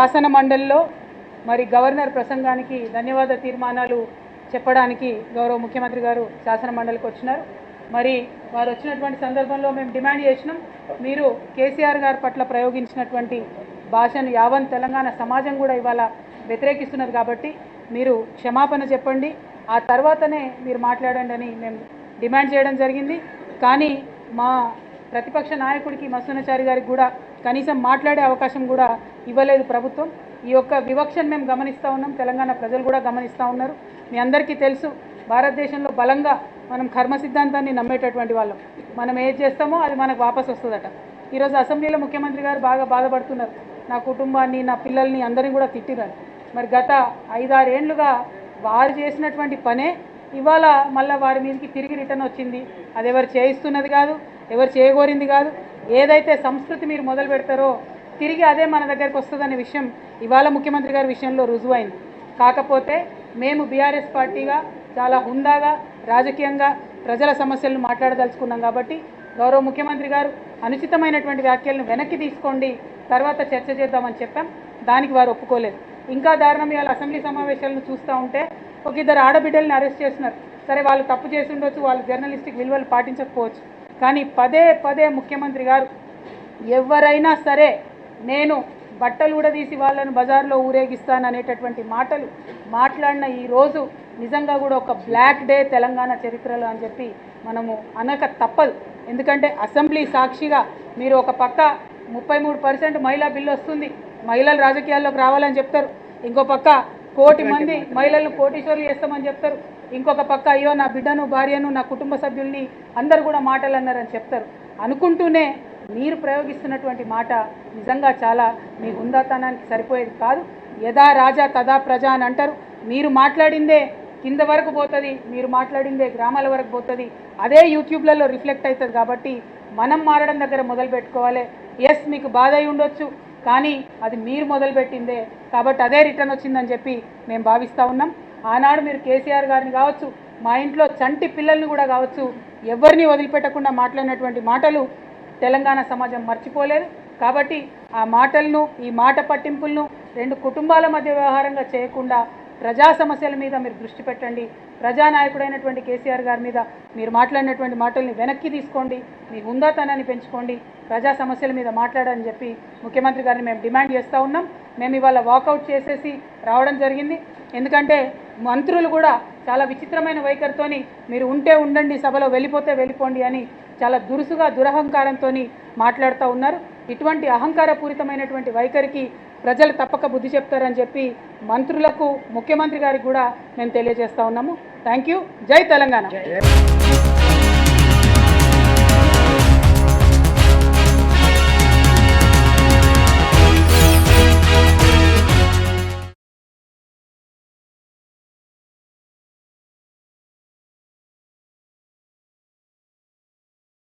శాసన మండలిలో మరి గవర్నర్ ప్రసంగానికి ధన్యవాద తీర్మానాలు చెప్పడానికి గౌరవ ముఖ్యమంత్రి గారు శాసన మండలికి వచ్చినారు. మరి వారు వచ్చినటువంటి సందర్భంలో మేము డిమాండ్ చేసినాం, మీరు కేసీఆర్ గారి పట్ల ప్రయోగించినటువంటి భాషను యావత్ తెలంగాణ సమాజం కూడా ఇవాళ వ్యతిరేకిస్తున్నది కాబట్టి మీరు క్షమాపణ చెప్పండి, ఆ తర్వాతనే మీరు మాట్లాడండి అని మేము డిమాండ్ చేయడం జరిగింది. కానీ మా ప్రతిపక్ష నాయకుడికి మసూనాచారి గారికి కూడా కనీసం మాట్లాడే అవకాశం కూడా ఇవ్వలేదు ప్రభుత్వం. ఈ యొక్క వివక్షను మేము గమనిస్తూ ఉన్నాం, తెలంగాణ ప్రజలు కూడా గమనిస్తూ ఉన్నారు. మీ అందరికీ తెలుసు, భారతదేశంలో బలంగా మనం కర్మ సిద్ధాంతాన్ని నమ్మేటటువంటి వాళ్ళం. మనం ఏది చేస్తామో అది మనకు వాపసు వస్తుందట. ఈరోజు అసెంబ్లీలో ముఖ్యమంత్రి గారు బాగా బాధపడుతున్నారు, నా కుటుంబాన్ని నా పిల్లల్ని అందరినీ కూడా తిట్టినారు. మరి గత 5-6 ఏళ్లుగా వారు చేసినటువంటి పనే ఇవాళ మళ్ళీ వారి మీదకి తిరిగి రిటర్న్ వచ్చింది. అది ఎవరు చేయిస్తున్నది కాదు, ఎవరు చేయగోరింది కాదు. ఏదైతే సంస్కృతి మీరు మొదలు పెడతారో తిరిగి అదే మన దగ్గరికి వస్తుందనే విషయం ఇవాళ ముఖ్యమంత్రి గారి విషయంలో రుజువైంది. కాకపోతే మేము బీఆర్ఎస్ పార్టీగా చాలా హుందాగా రాజకీయంగా ప్రజల సమస్యలను మాట్లాడదలుచుకున్నాం కాబట్టి గౌరవ ముఖ్యమంత్రి గారు అనుచితమైనటువంటి వ్యాఖ్యలను వెనక్కి తీసుకోండి, తర్వాత చర్చ చేద్దామని చెప్పాం. దానికి వారు ఒప్పుకోలేదు. ఇంకా దారుణం, ఇవాళ అసెంబ్లీ సమావేశాలను చూస్తూ ఉంటే ఒక 2 ఆడబిడ్డల్ని అరెస్ట్ చేస్తున్నారు. సరే, వాళ్ళు తప్పు చేసి ఉండొచ్చు, వాళ్ళు జర్నలిస్టిక్ విలువలు పాటించకపోవచ్చు. కానీ పదే పదే ముఖ్యమంత్రి గారు ఎవరైనా సరే నేను బట్టలు కూడా తీసి వాళ్ళను బజార్లో ఊరేగిస్తాను అనేటటువంటి మాటలు మాట్లాడిన ఈ రోజు నిజంగా కూడా ఒక బ్లాక్ డే తెలంగాణ చరిత్రలో అని చెప్పి మనము అనక తప్పదు. ఎందుకంటే అసెంబ్లీ సాక్షిగా మీరు ఒక పక్క 33% మహిళా బిల్లు వస్తుంది, మహిళలు రాజకీయాల్లోకి రావాలని చెప్తారు, ఇంకో పక్క 1 కోటి మంది మహిళలను కోటీశ్వరులు చేస్తామని చెప్తారు, ఇంకొక పక్క అయ్యో నా బిడ్డను భార్యను నా కుటుంబ సభ్యుల్ని అందరు కూడా మాటలు అన్నారని చెప్తారు. అనుకుంటూనే మీరు ప్రయోగిస్తున్నటువంటి మాట నిజంగా చాలా మీ హుందాతనానికి సరిపోయేది కాదు. యథా రాజా తదా ప్రజ అని అంటారు. మీరు మాట్లాడిందే కింద వరకు పోతుంది, మీరు మాట్లాడిందే గ్రామాల వరకు పోతుంది, అదే యూట్యూబ్లలో రిఫ్లెక్ట్ అవుతుంది. కాబట్టి మనం మారడం దగ్గర మొదలు పెట్టుకోవాలి. ఎస్, మీకు బాధ అయి ఉండొచ్చు, కానీ అది మీరు మొదలుపెట్టిందే కాబట్టి అదే రిటర్న్ వచ్చిందని చెప్పి మేము భావిస్తూ ఉన్నాం. ఆనాడు మీరు కేసీఆర్ గారిని కావచ్చు, మా ఇంట్లో చంటి పిల్లల్ని కూడా కావచ్చు, ఎవరిని వదిలిపెట్టకుండా మాట్లాడినటువంటి మాటలు తెలంగాణ సమాజం మర్చిపోలేదు. కాబట్టి ఆ మాటలను, ఈ మాట పట్టింపులను 2 కుటుంబాల మధ్య వ్యవహారంగా చేయకుండా ప్రజా సమస్యల మీద మీరు దృష్టి పెట్టండి. ప్రజానాయకుడైనటువంటి కేసీఆర్ గారి మీద మీరు మాట్లాడినటువంటి మాటల్ని వెనక్కి తీసుకోండి, మీ హుందాతనాన్ని పెంచుకోండి, ప్రజా సమస్యల మీద మాట్లాడని చెప్పి ముఖ్యమంత్రి గారిని మేము డిమాండ్ చేస్తూ ఉన్నాం. మేము ఇవాళ వాకౌట్ చేసేసి రావడం జరిగింది. ఎందుకంటే మంత్రులు కూడా చాలా విచిత్రమైన వైఖరితోని మీరు ఉంటే ఉండండి, సభలో వెళ్ళిపోతే వెళ్ళిపోండి అని చాలా దురుసుగా దురహంకారంతో మాట్లాడుతూ ఉన్నారు. ఇటువంటి అహంకారపూరితమైనటువంటి వైఖరికి ప్రజలు తప్పక బుద్ధి చెప్తారని చెప్పి మంత్రులకు, ముఖ్యమంత్రి గారికి కూడా మేము తెలియజేస్తూ ఉన్నాము. Thank you. జై తెలంగాణ.